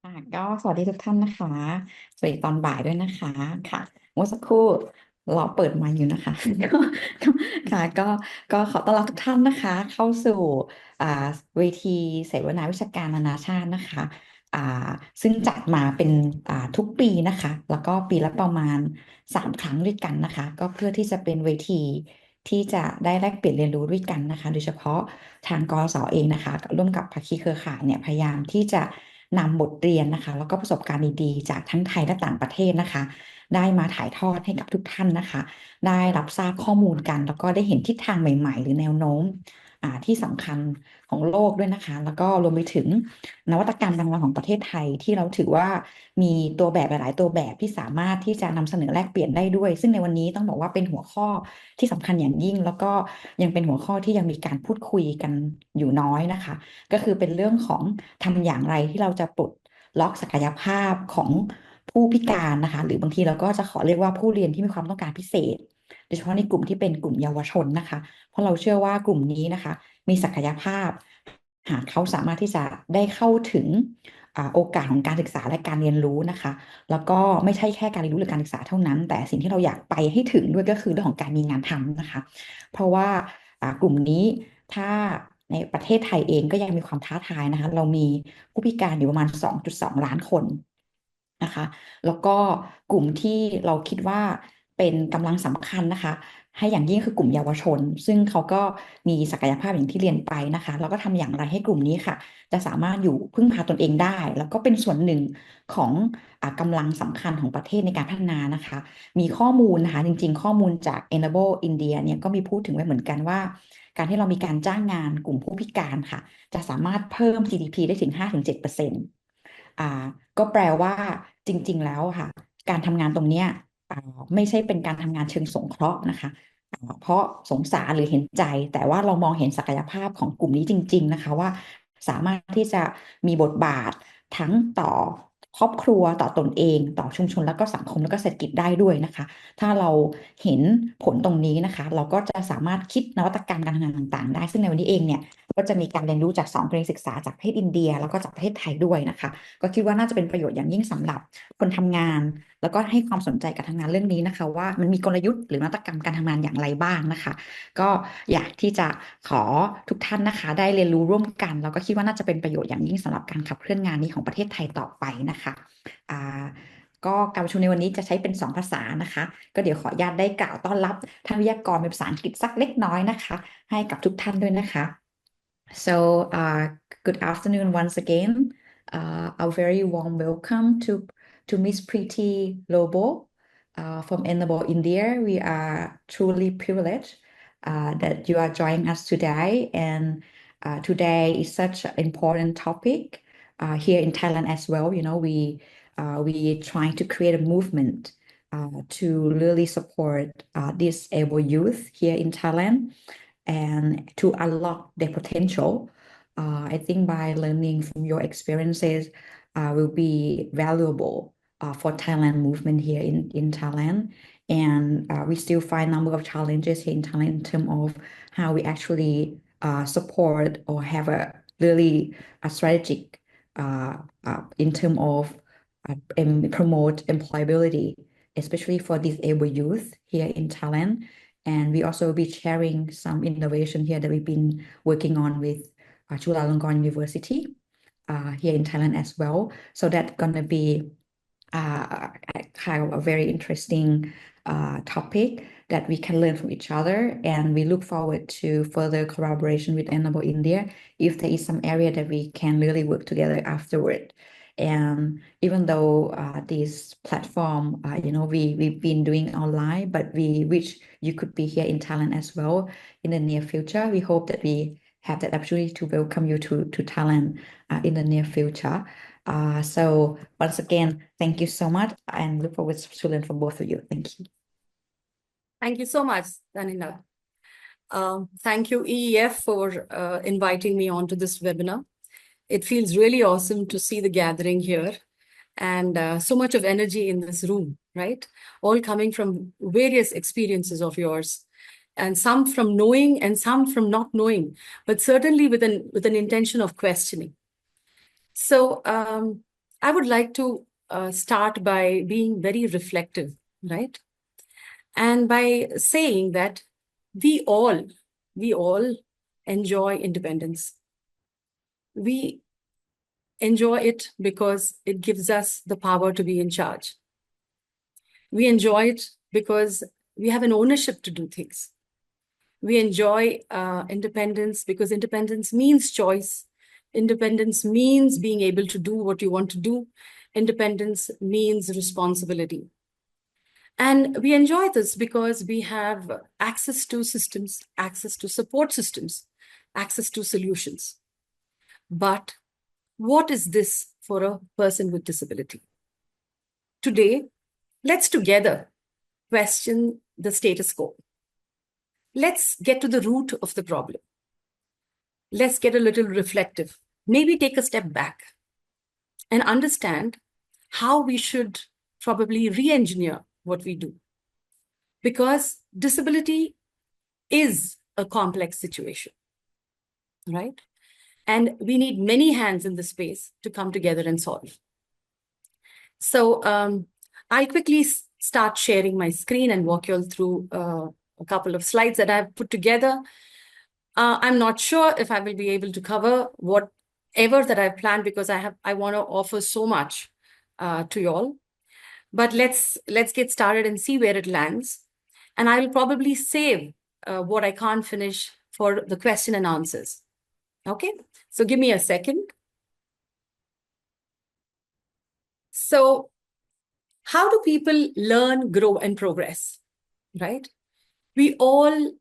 ค่ะก็สวัสดีทุกท่านนะคะสวัสดีตอนบ่ายด้วยนะคะค่ะเมื่อสักครู่เราเปิดไมค์อยู่นะคะก็ค่ะก็ขอต้อนรับทุกท่านนะคะเข้าสู่อ่าเวทีเสวนาวิชาการนานาชาตินะคะอ่าซึ่งจัดมาเป็นทุกปีนะคะแล้วก็ปีละประมาณ3 ครั้งด้วยกันนะคะก็เพื่อที่จะเป็นเวทีที่จะได้แลกเปลี่ยนเรียนรู้ด้วยกันนะคะโดยเฉพาะทางกสเองนะคะร่วมกับภาคีเครือข่ายเนี่ยพยายามที่จะนำบทเรียนนะคะแล้วก็ประสบการณ์ดีๆจากทั้งไทยและต่างประเทศนะคะได้มาถ่ายทอดให้กับทุกท่านนะคะได้รับทราบข้อมูลกันแล้วก็ได้เห็นทิศทางใหม่ๆหรือแนวโน้มที่สำคัญของโลกด้วยนะคะแล้วก็รวมไปถึงนวัตกรรมการงานของประเทศไทยที่เราถือว่ามีตัวแบบหลายๆตัวแบบที่สามารถที่จะนำเสนอแลกเปลี่ยนได้ด้วยซึ่งในวันนี้ต้องบอกว่าเป็นหัวข้อที่สำคัญอย่างยิ่งแล้วก็ยังเป็นหัวข้อที่ยังมีการพูดคุยกันอยู่น้อยนะคะ ก็คือเป็นเรื่องของทำอย่างไรที่เราจะปลดล็อกศักยภาพของผู้พิการนะคะหรือบางทีเราก็จะขอเรียกว่าผู้เรียนที่มีความต้องการพิเศษโดยเฉพาะในกลุ่มที่เป็นกลุ่มเยาวชนนะคะเพราะเราเชื่อว่ากลุ่มนี้นะคะมีศักยภาพหากเขาสามารถที่จะได้เข้าถึงโอกาสของการศึกษาและการเรียนรู้นะคะแล้วก็ไม่ใช่แค่การเรียนรู้หรือการศึกษาเท่านั้นแต่สิ่งที่เราอยากไปให้ถึงด้วยก็คือเรื่องของการมีงานทำนะคะเพราะว่ากลุ่มนี้ถ้าในประเทศไทยเองก็ยังมีความท้าทายนะคะเรามีผู้พิการอยู่ประมาณ2.2 ล้านคนนะคะแล้วก็กลุ่มที่เราคิดว่าเป็นกำลังสำคัญนะคะให้อย่างยิ่งคือกลุ่มเยาวชนซึ่งเขาก็มีศักยภาพอย่างที่เรียนไปนะคะแล้วก็ทำอย่างไรให้กลุ่มนี้ค่ะจะสามารถอยู่พึ่งพาตนเองได้แล้วก็เป็นส่วนหนึ่งของกำลังสำคัญของประเทศในการพัฒนานะคะมีข้อมูลนะคะจริงๆข้อมูลจาก Enable India เนี่ยก็มีพูดถึงไว้เหมือนกันว่า การที่เรามีการจ้างงานกลุ่มผู้พิการค่ะจะสามารถเพิ่ม GDP ได้ถึง5-7%อ่าก็แปลว่าจริงๆแล้วค่ะการทำงานตรงเนี้ยอ่าไม่ใช่เป็นการทำงานเชิงสงเคราะห์นะคะเพราะสงสารหรือเห็นใจแต่ว่าเรามองเห็นศักยภาพของกลุ่มนี้จริงๆนะคะว่าสามารถที่จะมีบทบาททั้งต่อครอบครัวต่อตนเองต่อชุมชนแล้วก็สังคมแล้วก็เศรษฐกิจได้ด้วยนะคะ ถ้าเราเห็นผลตรงนี้นะคะเราก็จะสามารถคิดนวัตกรรมการทำงานต่างๆได้ซึ่งในวันนี้เองเนี่ยก็จะมีการเรียนรู้จาก2 กรณีศึกษาจากประเทศอินเดียแล้วก็จากประเทศไทยด้วยนะคะก็คิดว่าน่าจะเป็นประโยชน์อย่างยิ่งสำหรับคนทำงานแล้วก็ให้ความสนใจกับทำงานเรื่องนี้นะคะว่ามันมีกลยุทธ์หรือนวัตกรรมการทำงานอย่างไรบ้างนะคะก็อยากที่จะขอทุกท่านนะคะได้เรียนรู้ร่วมกันแล้วก็คิดว่าน่าจะเป็นประโยชน์อย่างยิ่งสำหรับการขับเคลื่อนงานนี้ของประเทศไทยต่อไปนะคะอ่า ก็การประชุมในวันนี้จะใช้เป็น2 ภาษานะคะก็เดี๋ยวขออนุญาตได้กล่าวต้อนรับท่านวิทยากรเป็นภาษาอังกฤษสักเล็กน้อยนะคะให้กับทุกท่านด้วยนะคะ So, good afternoon once again. A very warm welcome to Miss Preeti Lobo from Enable, India. We are truly privileged that you are joining us today, and today is such an important topic here in Thailand as well. You know, we trying to create a movement to really support disabled youth here in Thailand and to unlock their potential. I think by learning from your experiences will be valuable for Thailand movement here in Thailand. And we still find a number of challenges here in Thailand in terms of how we actually support or have a really a strategic in terms of promote employability, especially for disabled youth here in Thailand. And we also will be sharing some innovation here that we've been working on with Chulalongkorn University here in Thailand as well. So that's gonna be kind of a very interesting topic that we can learn from each other. And we look forward to further collaboration with Enable India if there is some area that we can really work together afterward. And even though this platform, we've been doing online, but we wish you could be here in Thailand as well in the near future. We hope that we have that opportunity to welcome you to Thailand in the near future. So once again, thank you so much and look forward to learn from both of you. Thank you. Thank you so much, Danila. Thank you, EEF, for inviting me onto this webinar. It feels really awesome to see the gathering here and so much of energy in this room, right? All coming from various experiences of yours, and some from knowing and some from not knowing, but certainly with an intention of questioning. So I would like to start by being very reflective, right? And by saying that we all enjoy independence. We enjoy it because it gives us the power to be in charge. We enjoy it because we have an ownership to do things. We enjoy independence because independence means choice. Independence means being able to do what you want to do. Independence means responsibility. And we enjoy this because we have access to systems, access to support systems, access to solutions. But what is this for a person with disability? Today, let's together question the status quo. Let's get to the root of the problem. Let's get a little reflective, maybe take a step back and understand how we should probably re-engineer what we do. Because disability is a complex situation, right? And we need many hands in the space to come together and solve. So I'll quickly start sharing my screen and walk you all through a couple of slides that I've put together. I'm not sure if I will be able to cover whatever that I've planned because I want to offer so much to you all. But let's get started and see where it lands. And I will probably save what I can't finish for the question and answers. Okay, so give me a second. So how do people learn, grow, and progress, right? We all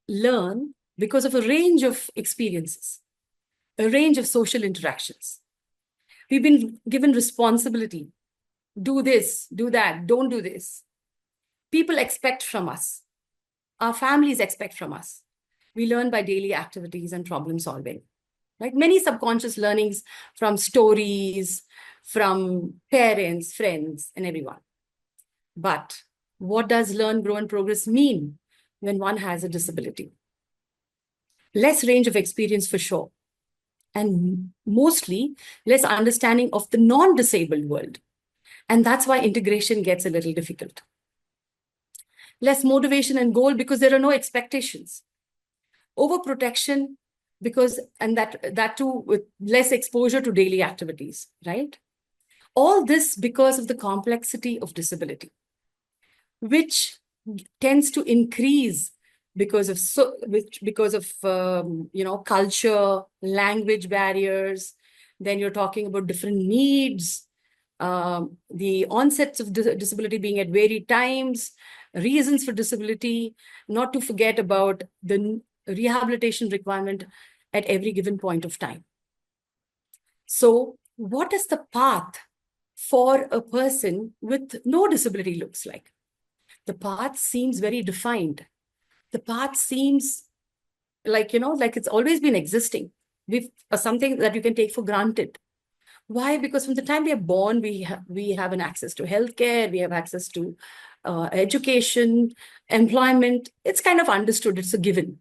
learn because of a range of experiences, a range of social interactions. We've been given responsibility. Do this, do that, don't do this. People expect from us. Our families expect from us. We learn by daily activities and problem solving. Right? Many subconscious learnings from stories, from parents, friends, and everyone. But what does learn, grow, and progress mean when one has a disability? Less range of experience for sure. And mostly less understanding of the non-disabled world. And that's why integration gets a little difficult. Less motivation and goal because there are no expectations. Overprotection because, and that too with less exposure to daily activities, right? All this because of the complexity of disability, which tends to increase because of culture, language barriers. Then you're talking about different needs, the onsets of disability being at varied times, reasons for disability, not to forget about the rehabilitation requirement at every given point of time. So what is the path for a person with no disability looks like? The path seems very defined. The path seems like it's always been existing. Something that you can take for granted. Why? Because from the time we are born, we have an access to healthcare, we have access to education, employment. It's kind of understood, it's a given.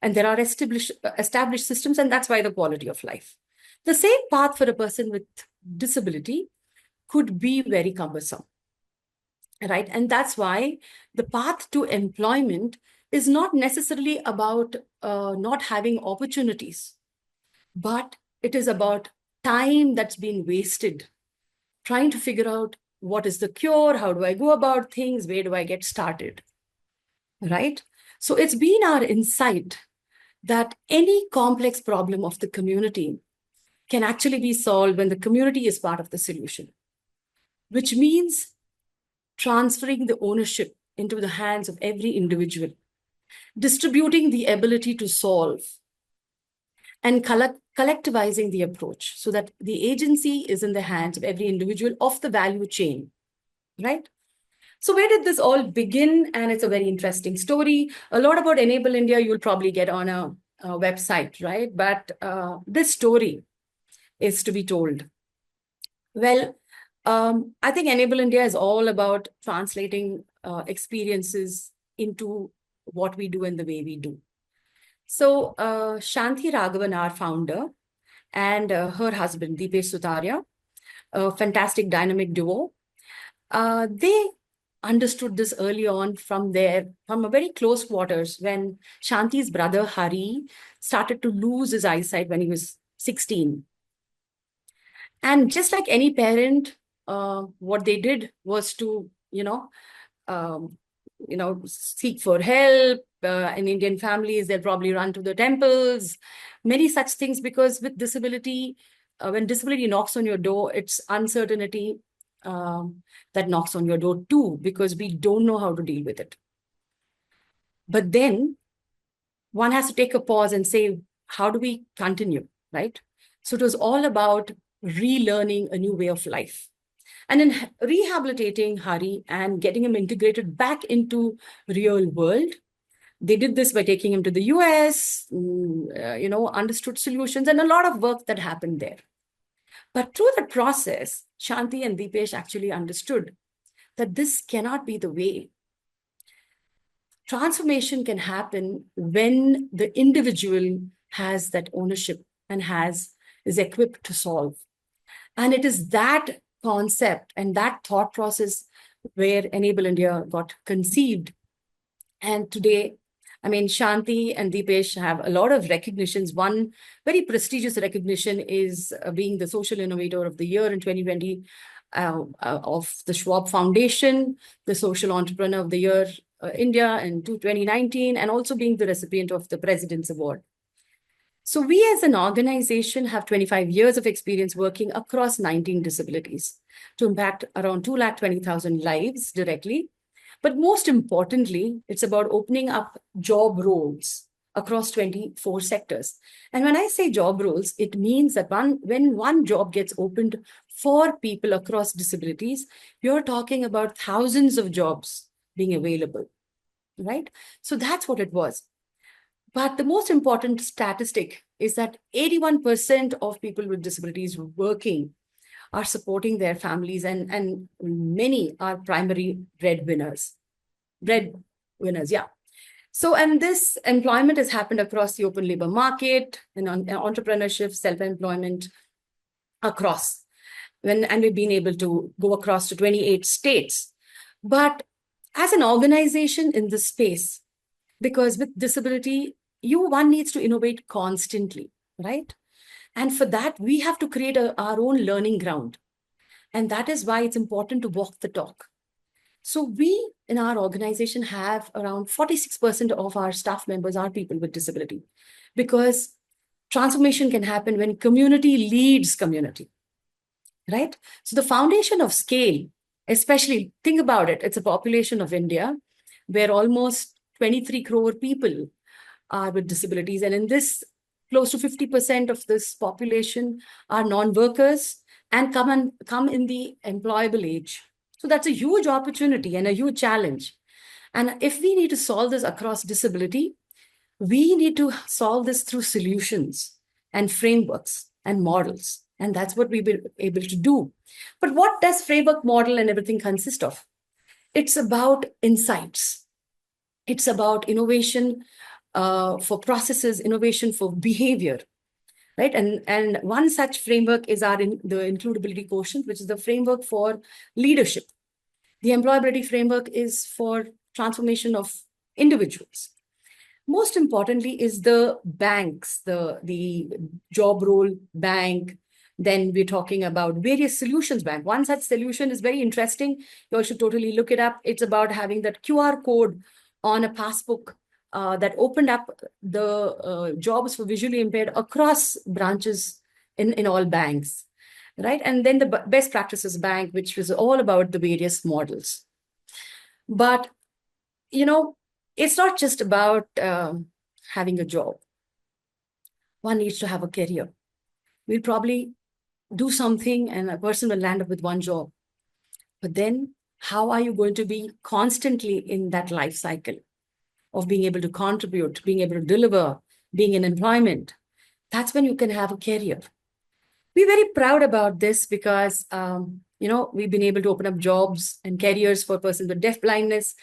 And there are established systems, and that's why the quality of life. The same path for a person with disability could be very cumbersome, right? And that's why the path to employment is not necessarily about not having opportunities, but it is about time that's been wasted trying to figure out what is the cure, how do I go about things, where do I get started, right? So it's been our insight that any complex problem of the community can actually be solved when the community is part of the solution, which means transferring the ownership into the hands of every individual, distributing the ability to solve, and collectivizing the approach so that the agency is in the hands of every individual of the value chain, right? So where did this all begin? And it's a very interesting story. A lot about Enable India, you'll probably get on a website, right? But this story is to be told. Well, I think Enable India is all about translating experiences into what we do and the way we do. So Shanti Raghavan, our founder, and her husband, Deepesh Sutaria, a fantastic dynamic duo. They understood this early on from a very close quarters when Shanti's brother Hari started to lose his eyesight when he was 16. And just like any parent, what they did was to, um, seek for help. In Indian families, they'll probably run to the temples, many such things, because with disability, when disability knocks on your door, it's uncertainty that knocks on your door too, because we don't know how to deal with it. But then one has to take a pause and say, how do we continue, right? So it was all about relearning a new way of life. And in rehabilitating Hari and getting him integrated back into real world, they did this by taking him to the US, understood solutions and a lot of work that happened there. But through that process, Shanti and Deepesh actually understood that this cannot be the way. Transformation can happen when the individual has that ownership and is equipped to solve. And it is that concept and that thought process where Enable India got conceived. And today, Shanti and Deepesh have a lot of recognitions. One very prestigious recognition is being the Social Innovator of the Year in 2020 of the Schwab Foundation, the Social Entrepreneur of the Year India in 2019, and also being the recipient of the President's Award. So we as an organization have 25 years of experience working across 19 disabilities to impact around 220,000 lives directly. But most importantly, it's about opening up job roles across 24 sectors. And when I say job roles, it means that when one job gets opened for people across disabilities, you're talking about thousands of jobs being available, right? So that's what it was. But the most important statistic is that 81% of people with disabilities working are supporting their families, and many are primary breadwinners. Yeah. So, and this employment has happened across the open labor market and entrepreneurship, self-employment across. And we've been able to go across to 28 states. But as an organization in this space, because with disability, one needs to innovate constantly, right? And for that, we have to create our own learning ground. And that is why it's important to walk the talk. So we in our organization have around 46% of our staff members are people with disability, because transformation can happen when community leads community, right? So the foundation of scale, especially think about it, it's a population of India where almost 23 crore people are with disabilities. And in this, close to 50% of this population are non-workers and come in the employable age. So that's a huge opportunity and a huge challenge. And if we need to solve this across disability, we need to solve this through solutions and frameworks and models. And that's what we've been able to do. But what does framework, model, and everything consist of? It's about insights. It's about innovation for processes, innovation for behavior, right? And one such framework is the includability quotient, which is the framework for leadership. The employability framework is for transformation of individuals. Most importantly is the banks, the job role bank. Then we're talking about various solutions bank. One such solution is very interesting. You all should totally look it up. It's about having that QR code on a passbook that opened up the jobs for visually impaired across branches in all banks, right? And then the best practices bank, which was all about the various models. But, it's not just about having a job. One needs to have a career. We'll probably do something and a person will land up with one job. But then how are you going to be constantly in that life cycle of being able to contribute, being able to deliver, being in employment? That's when you can have a career. We're very proud about this because, we've been able to open up jobs and careers for persons with deaf blindness.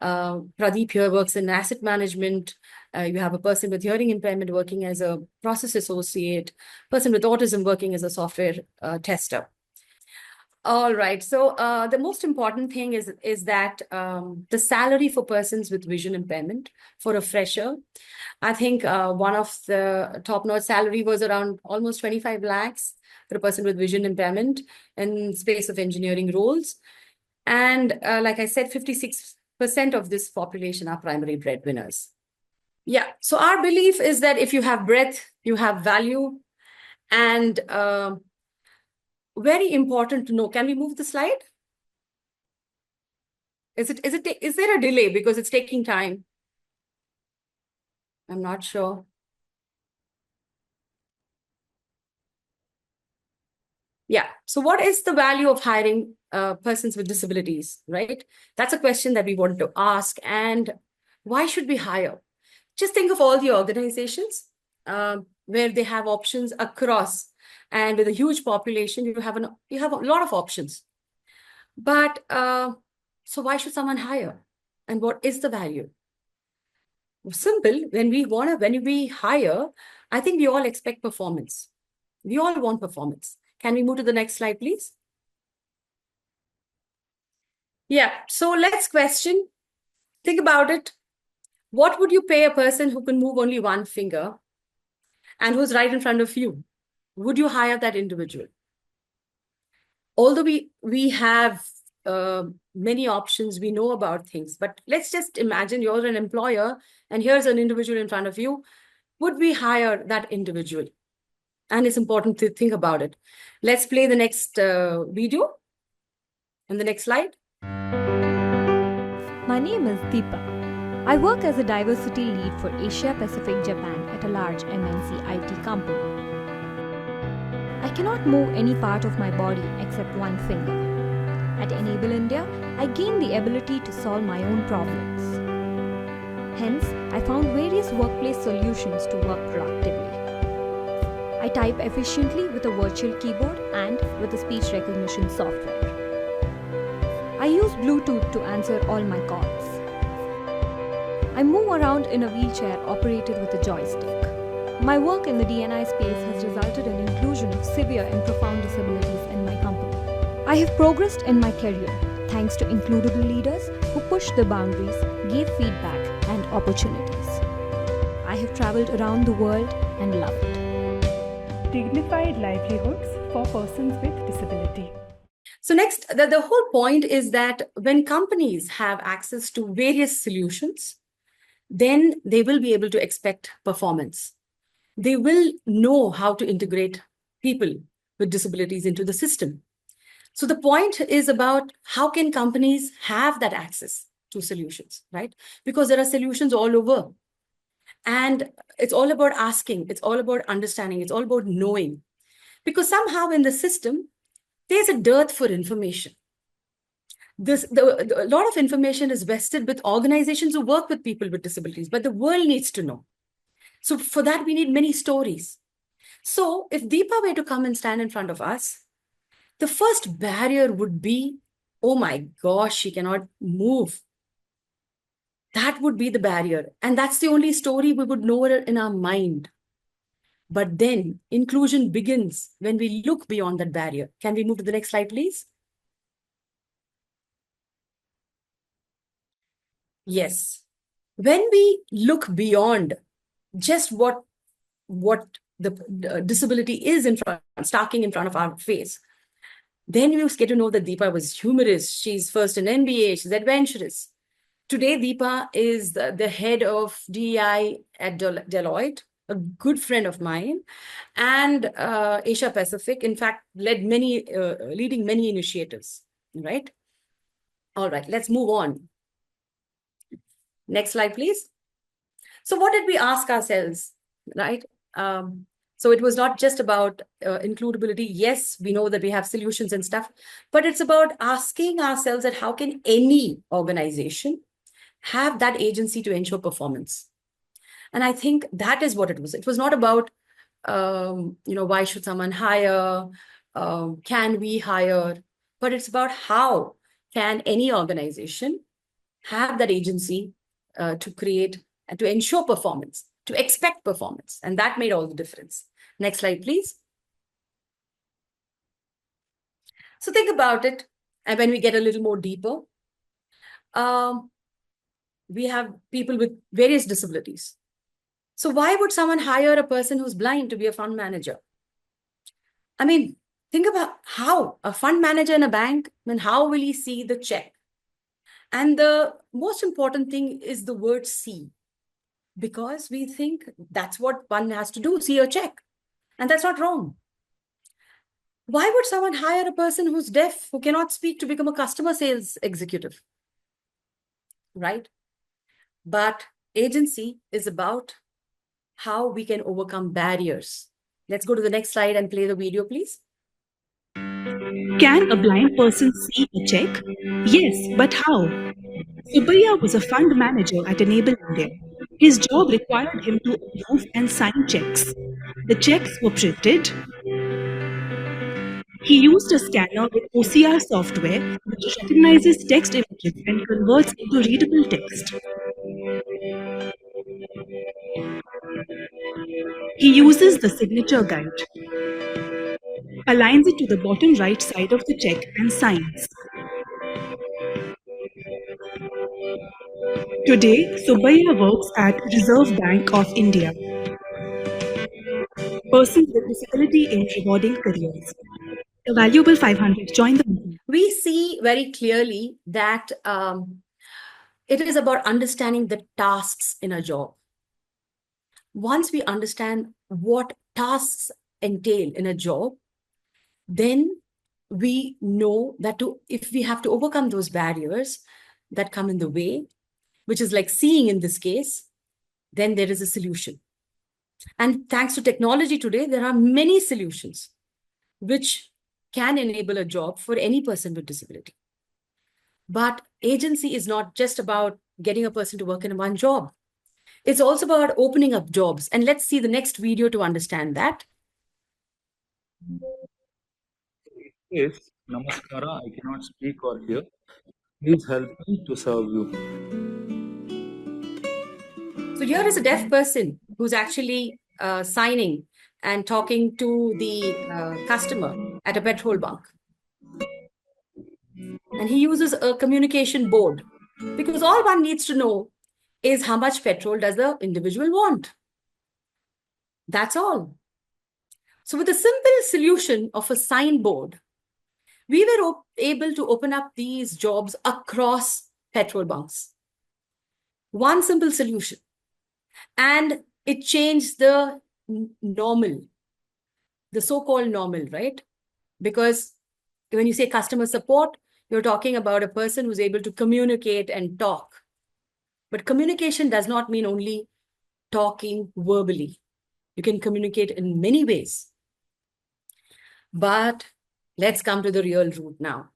Pradeep here works in asset management. You have a person with hearing impairment working as a process associate, person with autism working as a software tester. All right. So the most important thing is that the salary for persons with vision impairment for a fresher, I think one of the top-notch salary was around almost 25 lakhs for a person with vision impairment in space of engineering roles. And like I said, 56% of this population are primary breadwinners. Yeah. So our belief is that if you have breadth, you have value, and very important to know. Can we move the slide? Is there a delay because it's taking time? I'm not sure. Yeah. So what is the value of hiring persons with disabilities, right? That's a question that we want to ask. And why should we hire? Just think of all the organizations where they have options across, and with a huge population, you have a lot of options. But so why should someone hire? And what is the value? Simple. When we hire, I think we all expect performance. We all want performance. Can we move to the next slide, please? Yeah. So let's question. Think about it. What would you pay a person who can move only one finger and who's right in front of you? Would you hire that individual? Although we have many options, we know about things, but let's just imagine you're an employer and here's an individual in front of you. Would we hire that individual? And it's important to think about it. Let's play the next video and the next slide. My name is Deepa. I work as a diversity lead for Asia Pacific Japan at a large MNC IT company. I cannot move any part of my body except one finger. At Enable India, I gained the ability to solve my own problems. Hence, I found various workplace solutions to work productively. I type efficiently with a virtual keyboard and with a speech recognition software. I use Bluetooth to answer all my calls. I move around in a wheelchair operated with a joystick. My work in the D&I space has resulted in inclusion of severe and profound disabilities in my company. I have progressed in my career thanks to includable leaders who pushed the boundaries, gave feedback and opportunities. I have traveled around the world and loved it. Dignified livelihoods for persons with disability. So next, the whole point is that when companies have access to various solutions, then they will be able to expect performance. They will know how to integrate people with disabilities into the system. So the point is about how can companies have that access to solutions, right? Because there are solutions all over. And it's all about asking, it's all about understanding, it's all about knowing. Because somehow in the system, there's a dearth for information. A lot of information is vested with organizations who work with people with disabilities, but the world needs to know. So for that, we need many stories. So if Deepa were to come and stand in front of us, the first barrier would be, oh my gosh, she cannot move. That would be the barrier. And that's the only story we would know in our mind. But then inclusion begins when we look beyond that barrier. Can we move to the next slide, please? Yes. When we look beyond just what the disability is starking in front of our face, then we get to know that Deepa was humorous. She's first an MBA. She's adventurous. Today, Deepa is the head of DEI at Deloitte, a good friend of mine, and Asia Pacific, in fact, leading many initiatives, right? All right, let's move on. Next slide, please. So what did we ask ourselves, right? So it was not just about includability. Yes, we know that we have solutions and stuff, but it's about asking ourselves that how can any organization have that agency to ensure performance? And I think that is what it was. It was not about, why should someone hire? Can we hire? But it's about how can any organization have that agency to create and to ensure performance, to expect performance. And that made all the difference. Next slide, please. So think about it. And when we get a little more deeper, we have people with various disabilities. So why would someone hire a person who's blind to be a fund manager? I mean, think about how a fund manager in a bank, I mean, how will he see the check? And the most important thing is the word see, because we think that's what one has to do, see a check. And that's not wrong. Why would someone hire a person who's deaf, who cannot speak, to become a customer sales executive? Right? But agency is about how we can overcome barriers. Let's go to the next slide and play the video, please. Can a blind person see a check? Yes, but how? Subbaiah was a fund manager at Enable India. His job required him to approve and sign checks. The checks were printed. He used a scanner with OCR software, which recognizes text images and converts into readable text. He uses the signature guide, aligns it to the bottom right side of the check and signs. Today, Subbaiah works at Reserve Bank of India. Persons with disability in rewarding careers. A valuable 500. Join the movement. We see very clearly that it is about understanding the tasks in a job. Once we understand what tasks entail in a job, then we know that if we have to overcome those barriers that come in the way, which is like seeing in this case, then there is a solution. And thanks to technology today, there are many solutions which can enable a job for any person with disability. But agency is not just about getting a person to work in one job. It's also about opening up jobs. And let's see the next video to understand that. Yes, Namaskara, I cannot speak or hear. Please help me to serve you. So here is a deaf person who's actually signing and talking to the customer at a petrol bunk. And he uses a communication board, because all one needs to know is how much petrol does the individual want. That's all. So with a simple solution of a signboard, we were able to open up these jobs across petrol bunks. One simple solution. And it changed the normal, the so-called normal, right? Because when you say customer support, you're talking about a person who's able to communicate and talk. But communication does not mean only talking verbally. You can communicate in many ways. But let's come to the real root now.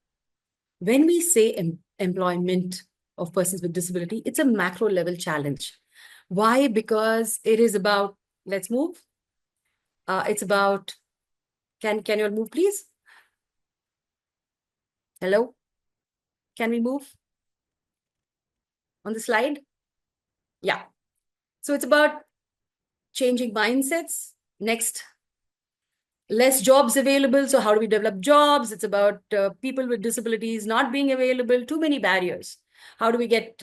When we say employment of persons with disability, it's a macro level challenge. Why? Because it is about, let's move. It's about, can you all move, please? Hello? Can we move on the slide? Yeah. So it's about changing mindsets. Next, less jobs available. So how do we develop jobs? It's about people with disabilities not being available, too many barriers. How do we get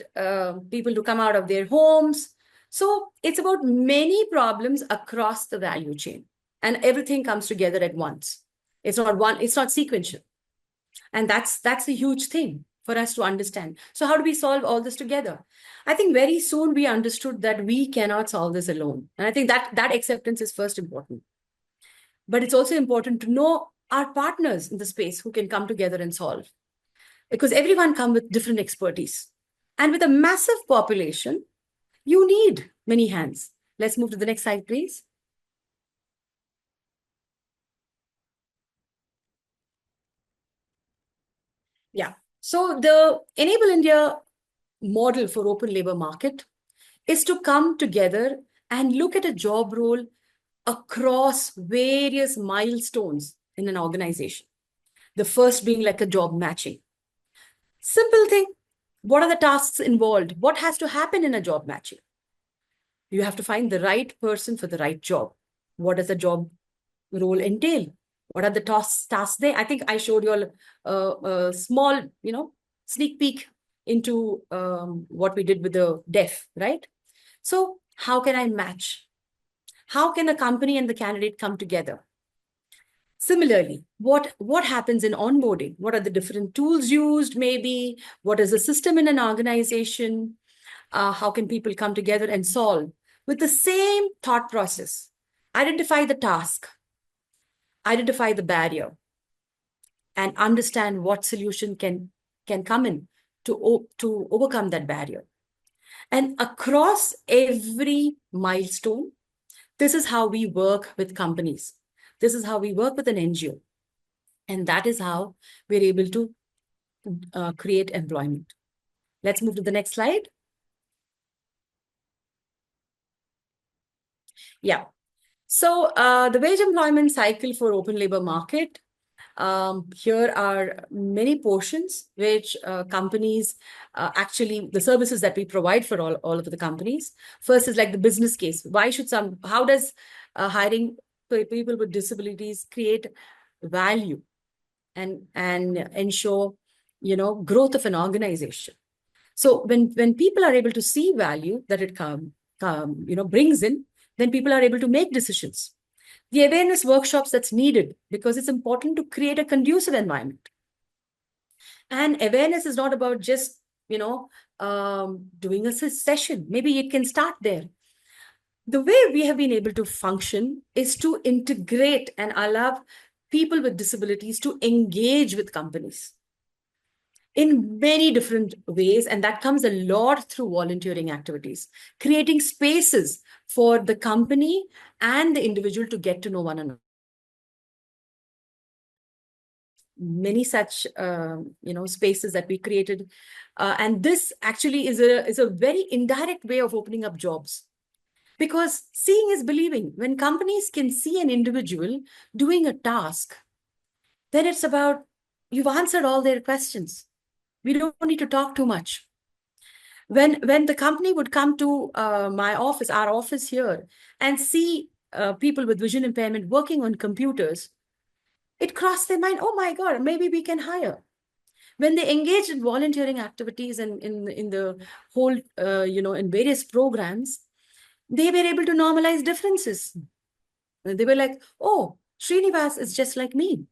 people to come out of their homes? So it's about many problems across the value chain, and everything comes together at once. It's not sequential. And that's a huge thing for us to understand. So how do we solve all this together? I think very soon we understood that we cannot solve this alone. And I think that acceptance is first important. But it's also important to know our partners in the space who can come together and solve. Because everyone comes with different expertise. And with a massive population, you need many hands. Let's move to the next slide, please. Yeah. So the Enable India model for open labor market is to come together and look at a job role across various milestones in an organization. The first being like a job matching. Simple thing. What are the tasks involved? What has to happen in a job matching? You have to find the right person for the right job. What does the job role entail? What are the tasks there? I think I showed you all a small, sneak peek into what we did with the deaf, right? So how can I match? How can the company and the candidate come together? Similarly, what happens in onboarding? What are the different tools used, maybe? What is the system in an organization? How can people come together and solve with the same thought process? Identify the task, identify the barrier, and understand what solution can come in to overcome that barrier. And across every milestone, this is how we work with companies. This is how we work with an NGO. And that is how we're able to create employment. Let's move to the next slide. Yeah. So the wage employment cycle for open labor market. Here are many portions which companies actually, the services that we provide for all of the companies. First is like the business case. How does hiring people with disabilities create value and ensure, growth of an organization? So when people are able to see value that it brings in, then people are able to make decisions. The awareness workshops that's needed, because it's important to create a conducive environment. And awareness is not about just, doing a session. Maybe it can start there. The way we have been able to function is to integrate and allow people with disabilities to engage with companies in many different ways. And that comes a lot through volunteering activities, creating spaces for the company and the individual to get to know one another. Many such, spaces that we created. And this actually is a very indirect way of opening up jobs. Because seeing is believing. When companies can see an individual doing a task, then it's about, you've answered all their questions. We don't need to talk too much. When the company would come to our office here, and see people with vision impairment working on computers, it crossed their mind, oh my God, maybe we can hire. When they engaged in volunteering activities and in the whole, in various programs, they were able to normalize differences. They were like, oh, Srinivas is just like me.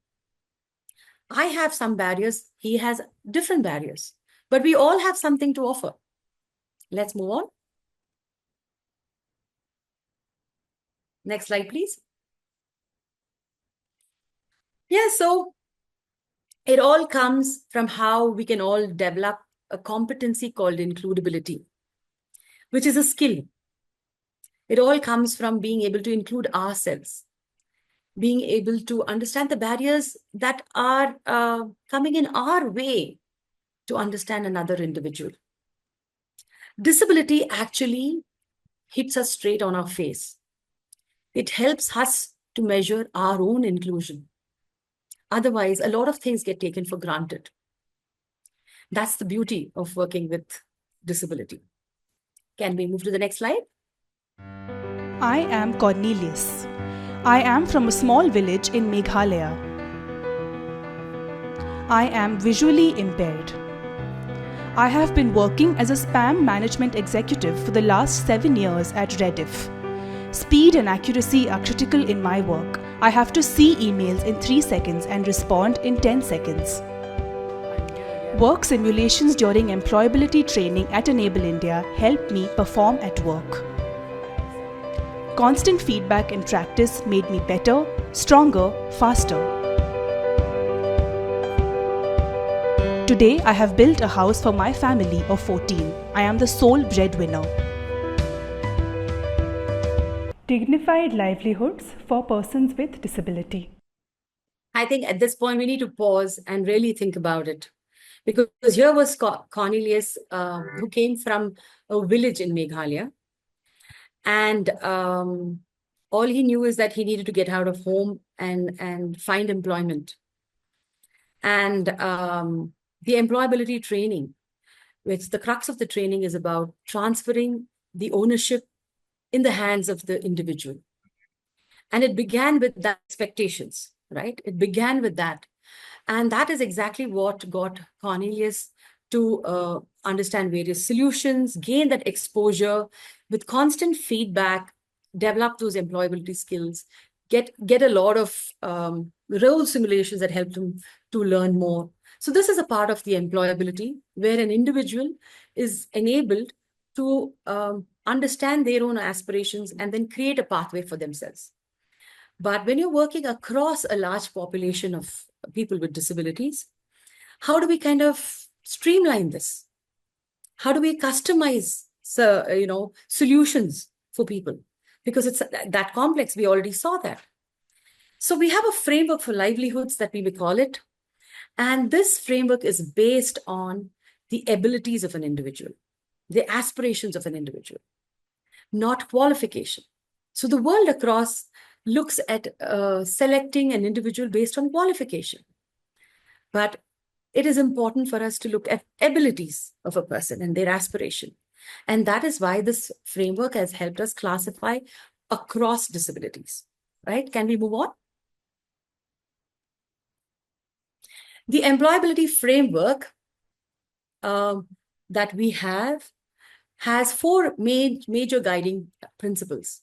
I have some barriers, he has different barriers, but we all have something to offer. Let's move on. Next slide, please. Yeah, so it all comes from how we can all develop a competency called includability, which is a skill. It all comes from being able to include ourselves, being able to understand the barriers that are coming in our way to understand another individual. Disability actually hits us straight on our face. It helps us to measure our own inclusion. Otherwise, a lot of things get taken for granted. That's the beauty of working with disability. Can we move to the next slide? I am Cornelius. I am from a small village in Meghalaya. I am visually impaired. I have been working as a spam management executive for the last 7 years at Rediff. Speed and accuracy are critical in my work. I have to see emails in 3 seconds and respond in 10 seconds. Work simulations during employability training at Enable India helped me perform at work. Constant feedback and practice made me better, stronger, faster. Today, I have built a house for my family of 14. I am the sole breadwinner. Dignified livelihoods for persons with disability. I think at this point, we need to pause and really think about it. Because here was Cornelius, who came from a village in Meghalaya. And all he knew is that he needed to get out of home and find employment. And the employability training, which the crux of the training is about transferring the ownership in the hands of the individual. And it began with the expectations. right? It began with that. And that is exactly what got Cornelius to understand various solutions, gain that exposure with constant feedback, develop those employability skills, get a lot of role simulations that helped him to learn more. So this is a part of the employability where an individual is enabled to understand their own aspirations and then create a pathway for themselves. But when you're working across a large population of people with disabilities, how do we kind of streamline this? How do we customize, solutions for people? Because it's that complex. We already saw that. So we have a framework for livelihoods that we may call it. And this framework is based on the abilities of an individual, the aspirations of an individual, not qualification. So the world across looks at selecting an individual based on qualification. But it is important for us to look at abilities of a person and their aspiration. And that is why this framework has helped us classify across disabilities, right? Can we move on? The employability framework that we have has four major guiding principles.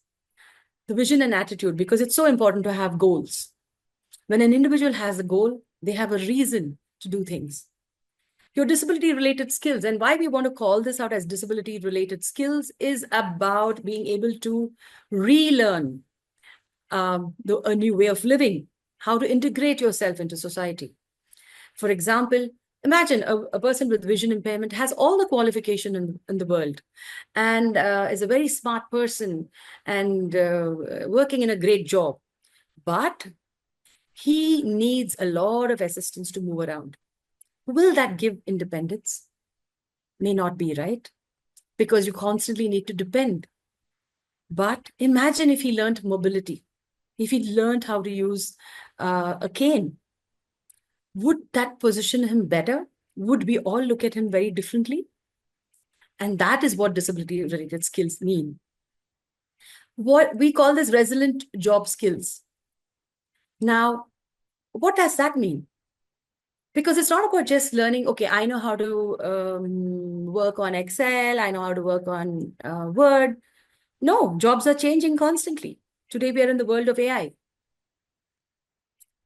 The vision and attitude, because it's so important to have goals. When an individual has a goal, they have a reason to do things. Your disability-related skills, and why we want to call this out as disability-related skills, is about being able to relearn a new way of living, how to integrate yourself into society. For example, imagine a person with vision impairment has all the qualification in the world and is a very smart person and working in a great job, but he needs a lot of assistance to move around. Will that give independence? May not be, right? Because you constantly need to depend. But imagine if he learned mobility, if he learned how to use a cane. Would that position him better? Would we all look at him very differently? And that is what disability-related skills mean. What we call this resilient job skills. Now, what does that mean? Because it's not about just learning, okay, I know how to work on Excel, I know how to work on Word. No, jobs are changing constantly. Today, we are in the world of AI.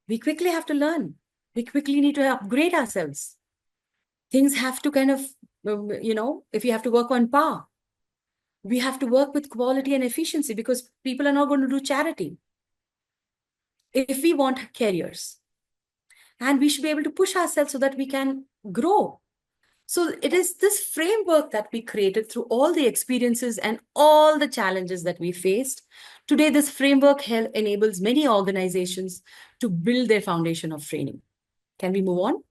We quickly have to learn. We quickly need to upgrade ourselves. Things have to kind of, if you have to work on par, we have to work with quality and efficiency because people are not going to do charity. If we want careers, and we should be able to push ourselves so that we can grow. So it is this framework that we created through all the experiences and all the challenges that we faced. Today, this framework enables many organizations to build their foundation of training. Can we move on?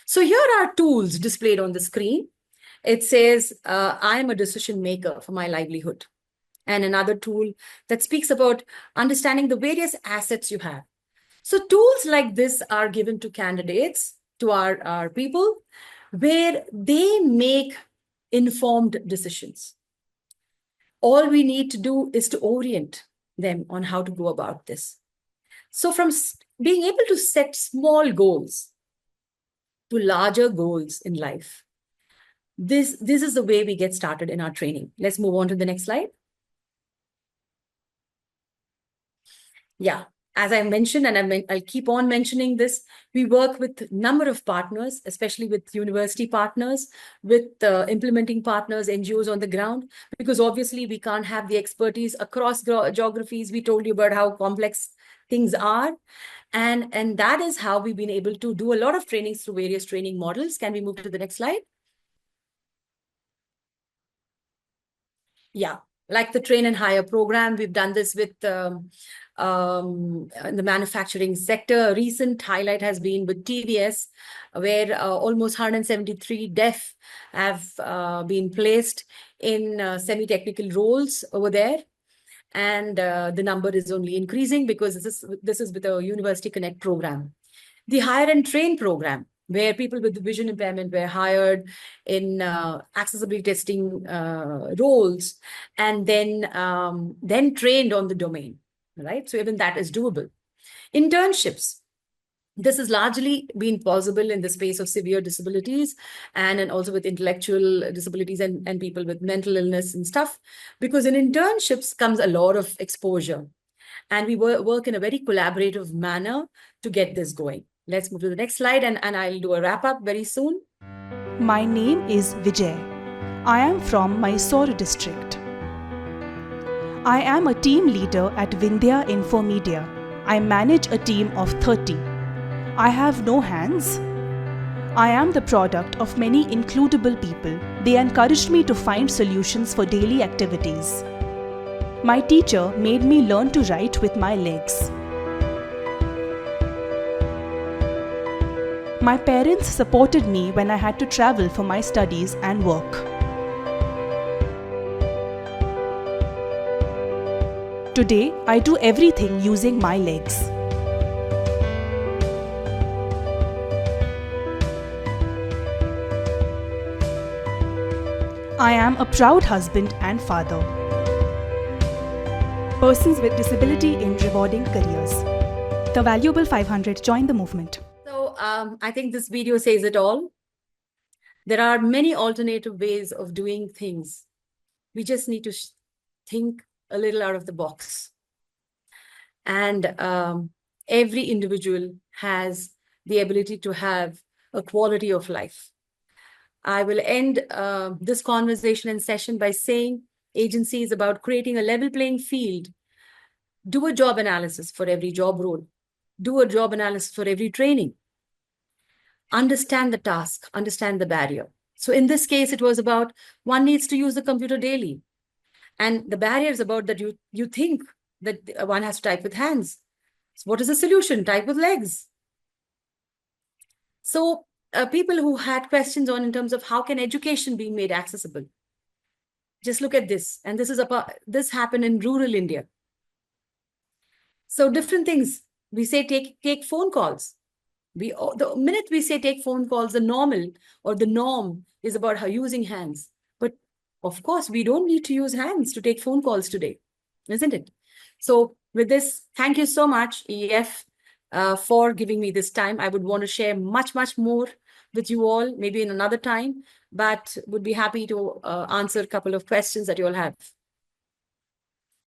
So here are tools displayed on the screen. It says, I'm a decision maker for my livelihood. And another tool that speaks about understanding the various assets you have. So tools like this are given to candidates, to our people, where they make informed decisions. All we need to do is to orient them on how to go about this. So from being able to set small goals to larger goals in life, this is the way we get started in our training. Let's move on to the next slide. Yeah. As I mentioned, and I'll keep on mentioning this, we work with a number of partners, especially with university partners, with implementing partners, NGOs on the ground, because obviously we can't have the expertise across geographies. We told you about how complex things are. And that is how we've been able to do a lot of trainings through various training models. Can we move to the next slide? Yeah. Like the train and hire program, we've done this with in the manufacturing sector. A recent highlight has been with TVS, where almost 173 deaf have been placed in semi-technical roles over there. And the number is only increasing because this is with the University Connect program. The hire and train program, where people with vision impairment were hired in accessibility testing roles and then trained on the domain, right? So even that is doable. Internships. This has largely been possible in the space of severe disabilities and also with intellectual disabilities and people with mental illness and stuff, because in internships comes a lot of exposure. And we work in a very collaborative manner to get this going. Let's move to the next slide, and I'll do a wrap up very soon. My name is Vijay. I am from Mysore district. I am a team leader at Vindhya Infomedia. I manage a team of 30. I have no hands. I am the product of many includable people. They encouraged me to find solutions for daily activities. My teacher made me learn to write with my legs. My parents supported me when I had to travel for my studies and work. Today, I do everything using my legs. I am a proud husband and father. Persons with disability in rewarding careers. The valuable 500 join the movement. So I think this video says it all. There are many alternative ways of doing things. We just need to think a little out of the box. And every individual has the ability to have a quality of life. I will end this conversation and session by saying agency is about creating a level playing field. Do a job analysis for every job role. Do a job analysis for every training. Understand the task, understand the barrier. So in this case, it was about one needs to use the computer daily. And the barrier is about that you think that one has to type with hands. So what is the solution? Type with legs. So people who had questions on in terms of how can education be made accessible. Just look at this. And this happened in rural India. So different things. We say take phone calls. The minute we say take phone calls, the normal or the norm is about how using hands. But of course, we don't need to use hands to take phone calls today, isn't it? So with this, thank you so much, EEF, for giving me this time. I would want to share much, much more with you all, maybe in another time, but would be happy to answer a couple of questions that you all have.